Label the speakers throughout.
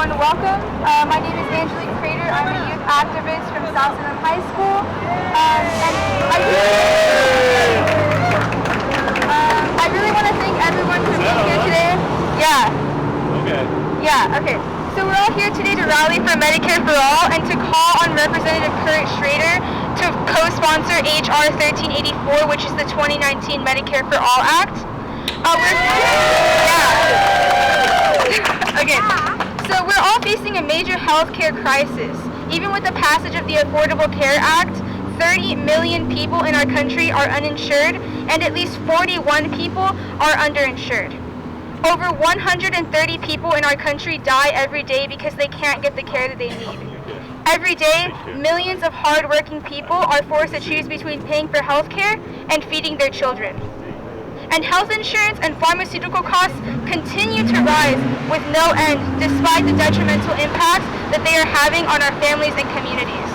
Speaker 1: everyone, welcome. My name is Angelique Crater. I'm a youth activist from South Salem High School. I really want to thank everyone for being here today. Okay. So we're all here today to rally for Medicare For All and to call on Representative Kurt Schrader to co-sponsor H.R. 1384, which is the 2019 Medicare For All Act. So we're all facing a major healthcare crisis. Even with the passage of the Affordable Care Act, 30 million people in our country are uninsured, and at least 41 people are underinsured. Over 130 people in our country die every day because they can't get the care that they need. Every day, millions of hard-working people are forced to choose between paying for health care and feeding their children. And health insurance and pharmaceutical costs continue to rise with no end despite the detrimental impacts that they are having on our families and communities.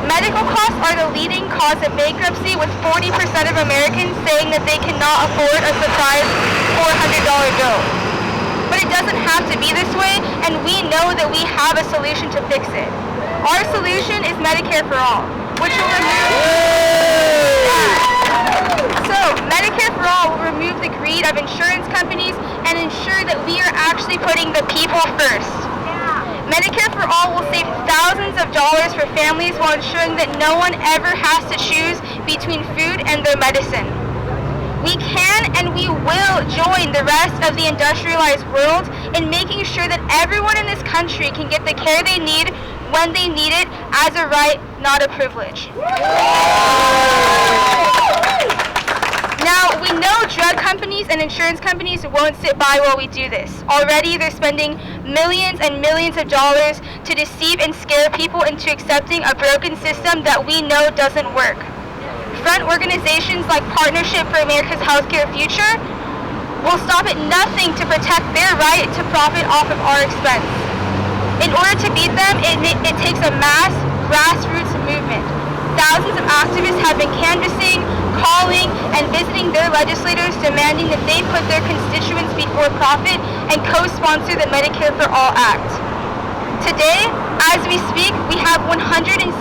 Speaker 1: Medical costs are the leading cause of bankruptcy, with 40% of Americans saying that they cannot afford a surprise $400 bill. But it doesn't have to be this way, and we know that we have a solution to fix it. Our solution is Medicare For All, which will Medicare For All will remove the greed of insurance companies and ensure that we are actually putting the people first. Medicare For All will save thousands of dollars for families while ensuring that no one ever has to choose between food and their medicine. We can and we will join the rest of the industrialized world in making sure that everyone in this country can get the care they need when they need it as a right, not a privilege. Now, we know drug companies and insurance companies won't sit by while we do this. Already, they're spending millions and millions of dollars to deceive and scare people into accepting a broken system that we know doesn't work. Front organizations like Partnership for America's Healthcare Future will stop at nothing to protect their right to profit off of our expense. In order to beat them, it takes a mass grassroots movement. Thousands of activists have been canvassing, calling, and visiting their legislators demanding that they put their constituents before profit and co-sponsor the Medicare For All Act. Today, as we speak, we have 116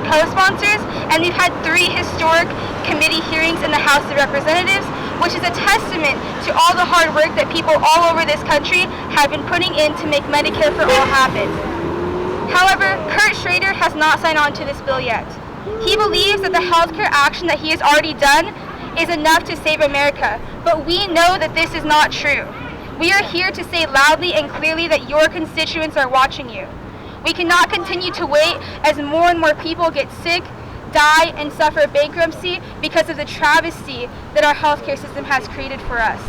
Speaker 1: co-sponsors, and we've had 3 historic committee hearings in the House of Representatives, which is a testament to all the hard work that people all over this country have been putting in to make Medicare For All happen. However, Kurt Schrader has not signed on to this bill yet. He believes that the healthcare action that he has already done is enough to save America, but we know that this is not true. We are here to say loudly and clearly that your constituents are watching you. We cannot continue to wait as more and more people get sick, die, and suffer bankruptcy because of the travesty that our healthcare system has created for us.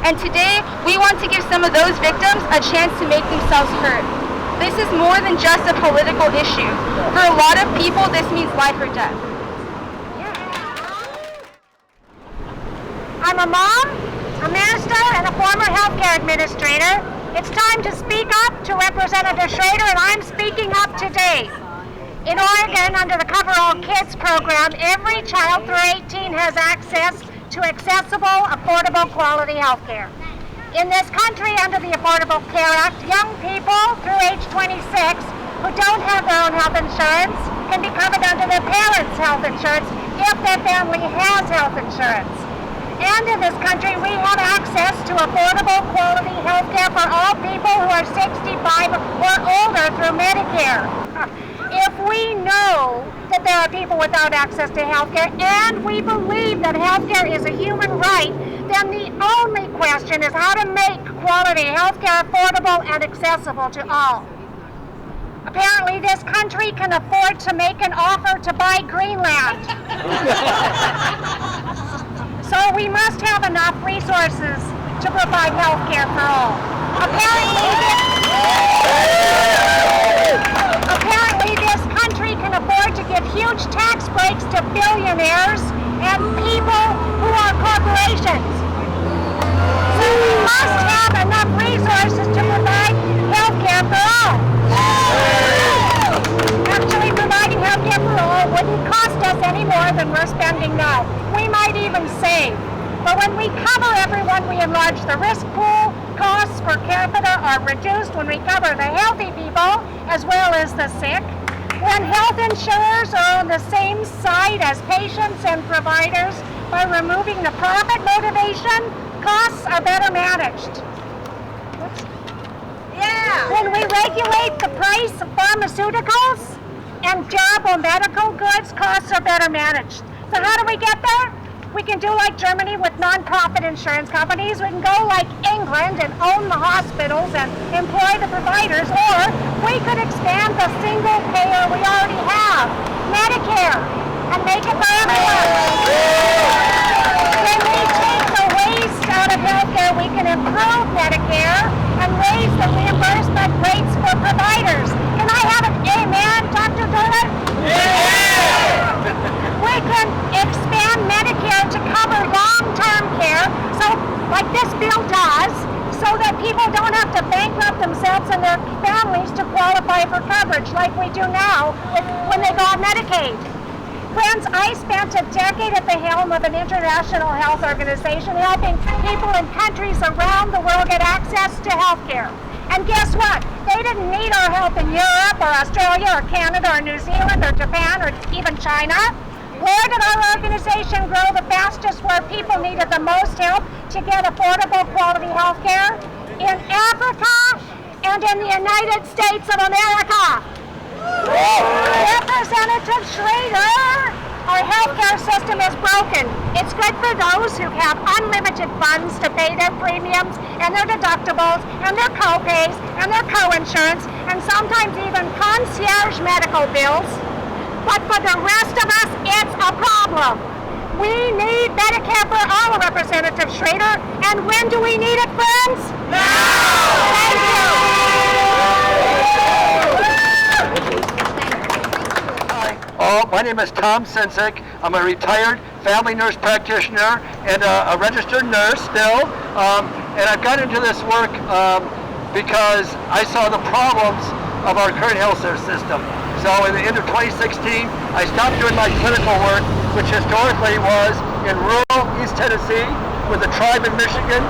Speaker 1: And today, we want to give some of those victims a chance to make themselves heard. This is more than just a political issue. For a lot of people, this means life or death.
Speaker 2: I'm a mom, a minister, and a former healthcare administrator. It's time to speak up to Representative Schrader, and I'm speaking up today. In Oregon, under the Cover All Kids program, every child through 18 has access to accessible, affordable, quality healthcare. In this country, under the Affordable Care Act, young people through age 26 who don't have their own health insurance can be covered under their parents' health insurance if their family has health insurance. And in this country, we have access to affordable, quality health care for all people who are 65 or older through Medicare. If we know that there are people without access to health care, and we believe that health care is a human right, then the only question is how to make quality health care affordable and accessible to all. Apparently, this country can afford to make an offer to buy Greenland. So we must have enough resources to provide health care for all. Apparently, this country can afford to give huge tax breaks to billionaires and people who are corporations. So we must have enough resources to provide health care for all. Actually, providing health care for all wouldn't cost us any more than we're spending now. We might even save. But when we cover everyone, we enlarge the risk pool, costs per capita are reduced when we cover the healthy people as well as the sick. When health insurers are on the same side as patients and providers by removing the profit motivation, costs are better managed. Yeah. When we regulate the price of pharmaceuticals and durable medical goods, costs are better managed. So how do we get there? We can do like Germany with non-profit insurance companies. We can go like England and own the hospitals and employ the providers, or we could expand the single payer we already have, Medicare, and make it for everyone. When we take the waste out of healthcare, we can improve Medicare and raise the reimbursement rates for providers. Can I have an amen, Dr. Durden? Yeah! We can expand Medicare to cover long-term care, so like this bill does, so that people don't have to bankrupt themselves and their families to qualify for coverage like we do now when they go on Medicaid. Friends, I spent a decade at the helm of an international health organization helping people in countries around the world get access to health care. And guess what? They didn't need our help in Europe or Australia or Canada or New Zealand or Japan or even China. Where did our organization grow the fastest where people needed the most help to get affordable quality health care? In Africa and in the United States of America. Representative Schrader, our healthcare system is broken. It's good for those who have unlimited funds to pay their premiums and their deductibles and their co-pays and their co-insurance and sometimes even concierge medical bills. But for the rest of us, it's a problem. We need Medicare for All, Representative Schrader. And when do we need it, friends? Now! Thank you.
Speaker 3: Hi, my name is Tom Sensick. I'm a retired family nurse practitioner and a registered nurse still. And I've got into this work because I saw the problems of our current health care system. So in the end of 2016, I stopped doing my clinical work, which historically was in rural East Tennessee, with a tribe in Michigan,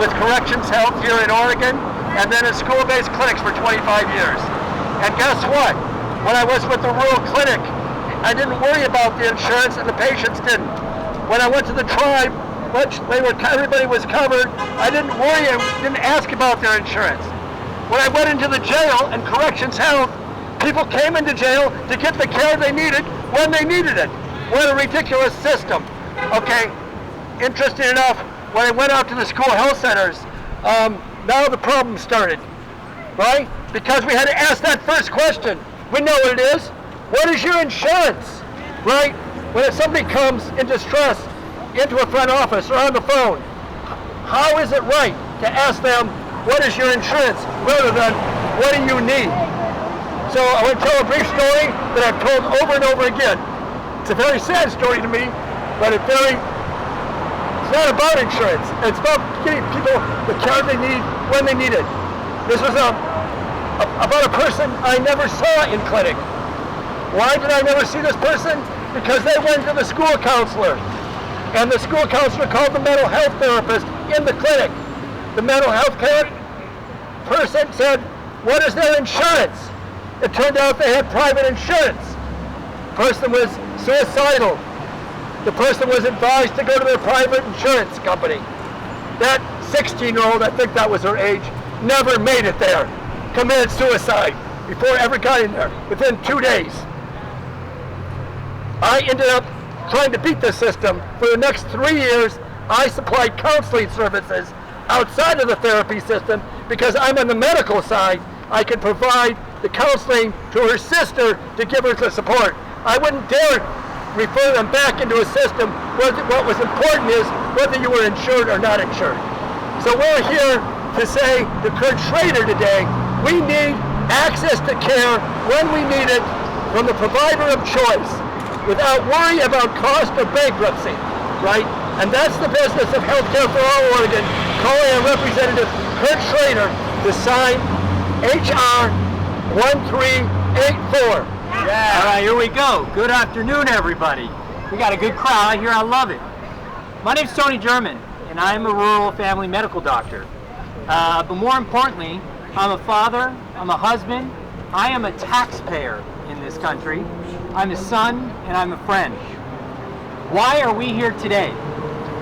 Speaker 3: with Corrections Health here in Oregon, and then in school-based clinics for 25 years. And guess what? When I was with the rural clinic, I didn't worry about the insurance and the patients didn't. When I went to the tribe, which everybody was covered, I didn't worry and didn't ask about their insurance. When I went into the jail and Corrections Health, people came into jail to get the care they needed when they needed it. What a ridiculous system. Okay, interesting enough, when I went out to the school health centers, now the problem started, right? Because we had to ask that first question. We know what it is. What is your insurance, right? When somebody comes in distress into a front office or on the phone, how is it right to ask them, what is your insurance, rather than, what do you need? So I want to tell a brief story that I've told over and over again. It's a very sad story to me, but it's not about insurance. It's about getting people the care they need when they need it. This was about a person I never saw in clinic. Why did I never see this person? Because they went to the school counselor. And the school counselor called the mental health therapist in the clinic. The mental health care person said, what is their insurance? It turned out they had private insurance. The person was suicidal. The person was advised to go to their private insurance company. That 16-year-old, I think that was her age, never made it there. Committed suicide before I ever got in there, within 2 days. I ended up trying to beat the system. For the next 3 years, I supplied counseling services outside of the therapy system because I'm on the medical side. I could provide the counseling to her sister to give her the support. I wouldn't dare refer them back into a system where what was important is whether you were insured or not insured. So we're here to say to Kurt Schrader today, we need access to care when we need it from the provider of choice without worry about cost or bankruptcy, right? And that's the business of Healthcare for All Oregon, calling on Representative Kurt Schrader to sign H.R. 1384.
Speaker 4: Yeah. All right, here we go. Good afternoon, everybody. We got a good crowd out here. I love it. My name's Tony German, and I'm a rural family medical doctor. But more importantly, I'm a father, I'm a husband, I am a taxpayer in this country, I'm a son, and I'm a friend. Why are we here today?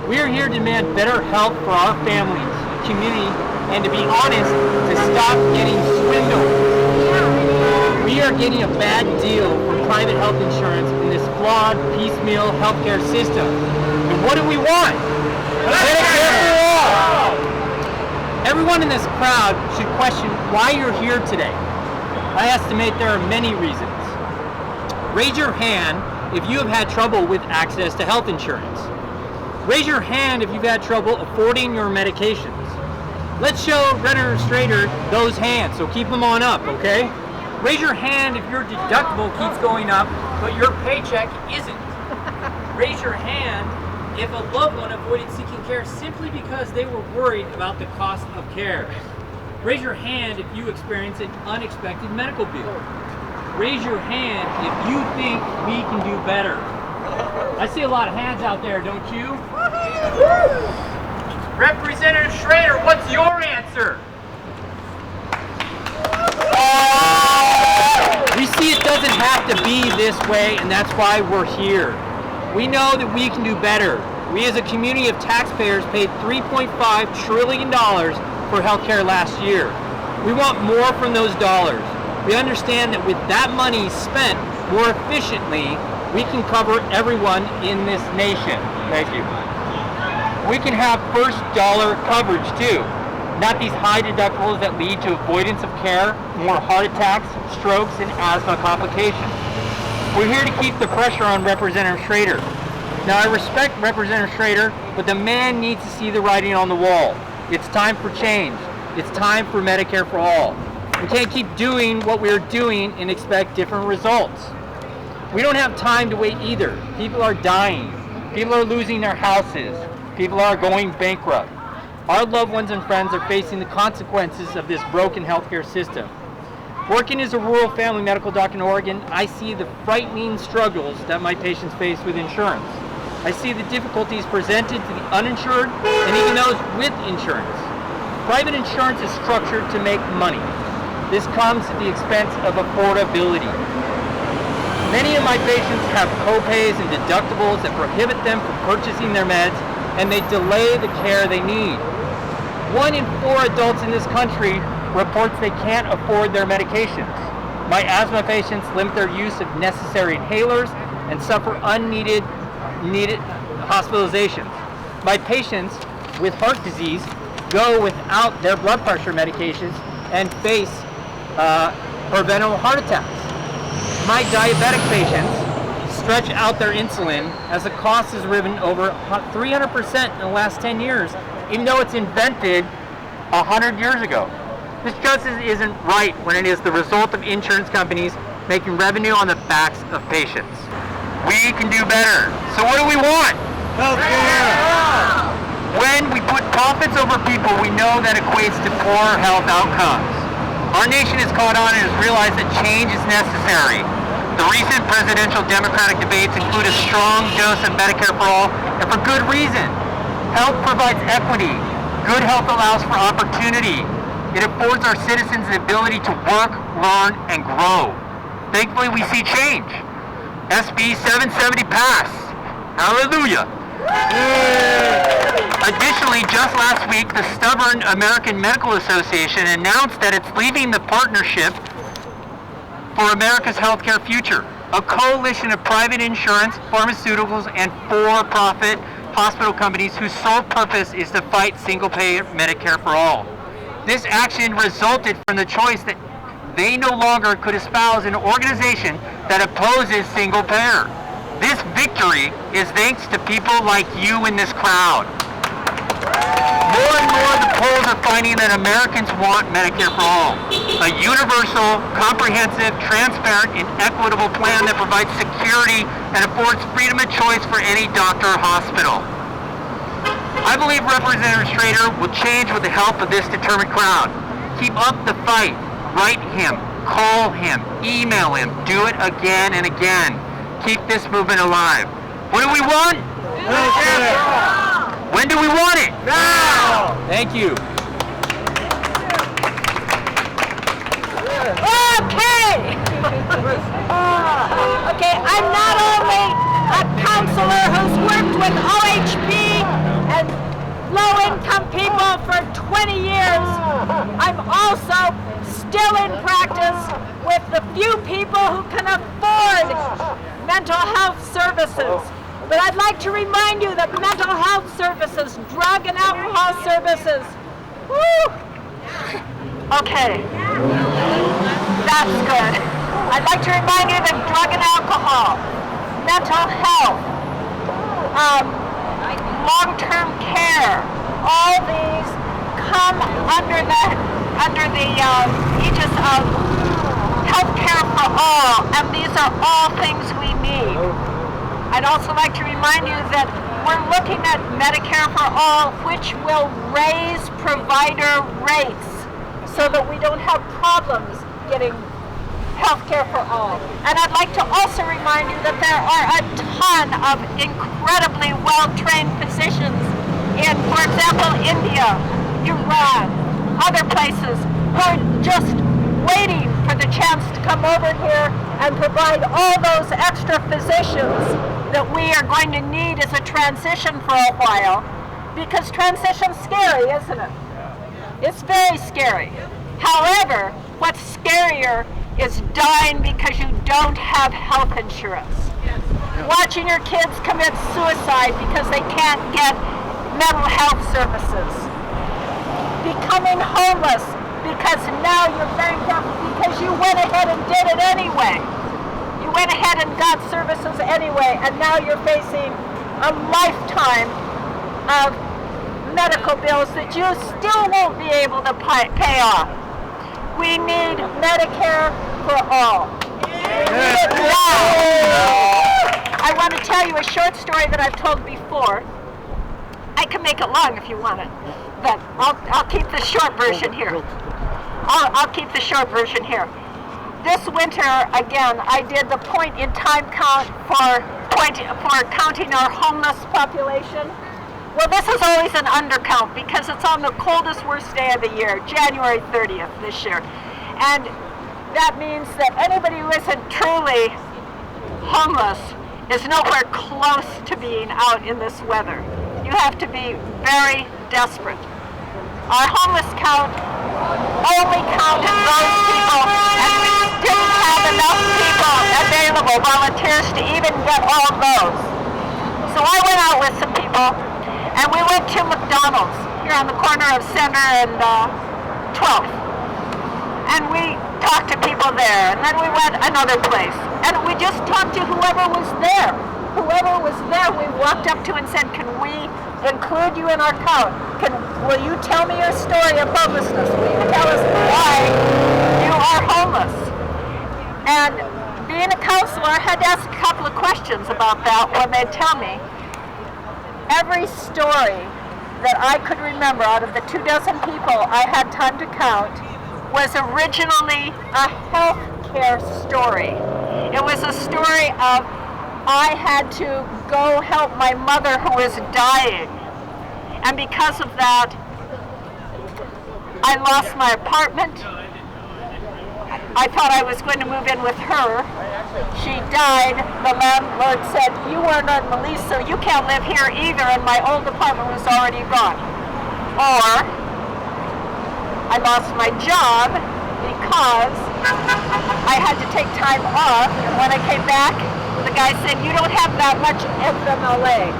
Speaker 4: We are here to demand better health for our families, community, and to be honest, to stop getting swindled. We are getting a bad deal from private health insurance in this flawed, piecemeal healthcare system. And what do we want? Medicare for all! Everyone in this crowd should question why you're here today. I estimate there are many reasons. Raise your hand if you have had trouble with access to health insurance. Raise your hand if you've had trouble affording your medications. Let's show Representative Strader those hands, so keep them on up, okay? Raise your hand if your deductible keeps going up, but your paycheck isn't. Raise your hand if a loved one avoided seeking care simply because they were worried about the cost of care. Raise your hand if you experience an unexpected medical bill. Raise your hand if you think we can do better. I see a lot of hands out there, don't you? Representative Schrader, what's your answer? We see it doesn't have to be this way, and that's why we're here. We know that we can do better. We as a community of taxpayers paid $3.5 trillion for healthcare last year. We want more from those dollars. We understand that with that money spent more efficiently, we can cover everyone in this nation. Thank you. We can have first dollar coverage too, not these high deductibles that lead to avoidance of care, more heart attacks, strokes, and asthma complications. We're here to keep the pressure on Representative Schrader. Now I respect Representative Schrader, but the man needs to see the writing on the wall. It's time for change. It's time for Medicare for All. We can't keep doing what we're doing and expect different results. We don't have time to wait either. People are dying. People are losing their houses. People are going bankrupt. Our loved ones and friends are facing the consequences of this broken healthcare system. Working as a rural family medical doctor in Oregon, I see the frightening struggles that my patients face with insurance. I see the difficulties presented to the uninsured and even those with insurance. Private insurance is structured to make money. This comes at the expense of affordability. Many of my patients have co-pays and deductibles that prohibit them from purchasing their meds, and they delay the care they need. 1 in 4 adults in this country reports they can't afford their medications. My asthma patients limit their use of necessary inhalers and suffer unneeded hospitalizations. My patients with heart disease go without their blood pressure medications and face preventable heart attacks. My diabetic patients stretch out their insulin as the cost has risen over 300% in the last 10 years, even though it's invented 100 years ago. This justice isn't right when it is the result of insurance companies making revenue on the backs of patients. We can do better. So what do we want? Healthcare! When we put profits over people, we know that equates to poor health outcomes. Our nation has caught on and has realized that change is necessary. The recent presidential Democratic debates include a strong dose of Medicare for All, and for good reason. Health provides equity. Good health allows for opportunity. It affords our citizens the ability to work, learn, and grow. Thankfully, we see change. SB 770 passed. Hallelujah. Additionally, just last week, the stubborn American Medical Association announced that it's leaving the Partnership for America's Healthcare Future, a coalition of private insurance, pharmaceuticals, and for-profit hospital companies whose sole purpose is to fight single-payer Medicare for All. This action resulted from the choice that they no longer could espouse an organization that opposes single-payer. This victory is thanks to people like you in this crowd. More and more, the polls are finding that Americans want Medicare for All, a universal, comprehensive, transparent, and equitable plan that provides security and affords freedom of choice for any doctor or hospital. I believe Representative Schrader will change with the help of this determined crowd. Keep up the fight. Write him, call him, email him, do it again and again. Keep this movement alive. What do we want? When do we want it? Now! Thank you.
Speaker 2: Okay. Okay, I'm not only a counselor who's worked with OHP and low-income people for 20 years, I'm also still in practice with the few people who can afford mental health services. But I'd like to remind you that mental health services, drug and alcohol services, woo! Okay, that's good. I'd like to remind you that drug and alcohol, mental health, long-term care, all these come under the aegis of Healthcare for All, and these are all things we need. I'd also like to remind you that we're looking at Medicare for All, which will raise provider rates so that we don't have problems getting healthcare for all. And I'd like to also remind you that there are a ton of incredibly well-trained physicians in, for example, India, Iran, other places who are just waiting for the chance to come over here and provide all those extra physicians that we are going to need as a transition for a while, because transition's scary, isn't it? It's very scary. However, what's scarier is dying because you don't have health insurance. Watching your kids commit suicide because they can't get mental health services. Becoming homeless because now you're bankrupt because you went ahead and did it anyway. You went ahead and got services anyway, and now you're facing a lifetime of medical bills that you still won't be able to pay off. We need Medicare for all. We need it now. I want to tell you a short story that I've told before. I can make it long if you want it, but I'll keep the short version here. I'll keep the short version here. This winter, again, I did the point-in-time count for counting our homeless population. Well, this is always an undercount because it's on the coldest, worst day of the year, January 30th this year. And that means that anybody who isn't truly homeless is nowhere close to being out in this weather. You have to be very desperate. Our homeless count only counted those people, and we didn't have enough people available, volunteers, to even get all those. So I went out with some people, and we went to McDonald's here on the corner of Center and 12th. And we talked to people there, and then we went another place. And we just talked to whoever was there. Whoever was there, we walked up to and said, can we include you in our count? Will you tell me your story of homelessness? Will you tell us why you are homeless? And being a counselor, I had to ask a couple of questions about that when they'd tell me. Every story that I could remember out of the 24 people I had time to count was originally a health care story. It was a story of I had to go help my mother who was dying. And because of that, I lost my apartment. I thought I was going to move in with her. She died. The landlord said, you weren't on the lease, so you can't live here either, and my old apartment was already gone. Or I lost my job because I had to take time off, and when I came back, the guy said, you don't have that much FMLA.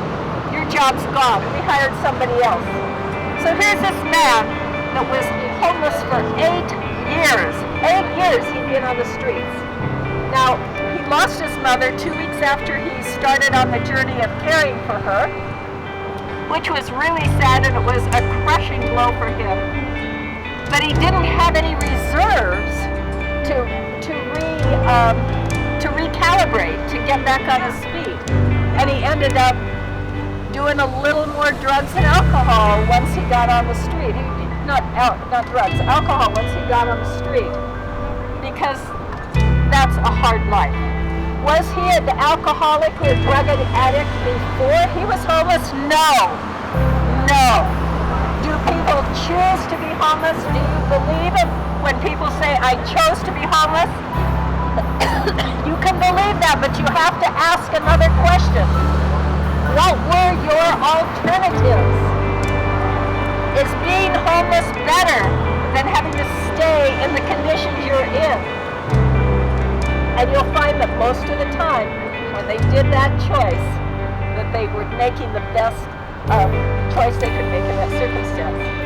Speaker 2: Your job's gone. We hired somebody else. So here's this man that was homeless for 8 years. 8 years he'd been on the streets. Now, he lost his mother 2 weeks after he started on the journey of caring for her, which was really sad, and it was a crushing blow for him. But he didn't have any reserves to recalibrate, to get back on his feet. And he ended up doing a little more drugs and alcohol once he got on the street. Not drugs, alcohol once he got on the street. Because that's a hard life. Was he an alcoholic or a drug addict before he was homeless? No. No. Do people choose to be homeless? Do you believe it? when people say, I chose to be homeless, you can believe that, but you have to ask another question. What were your alternatives? Is being homeless better than having to stay in the conditions you're in? And you'll find that most of the time, when they did that choice, that they were making the best choice they could make in that circumstance.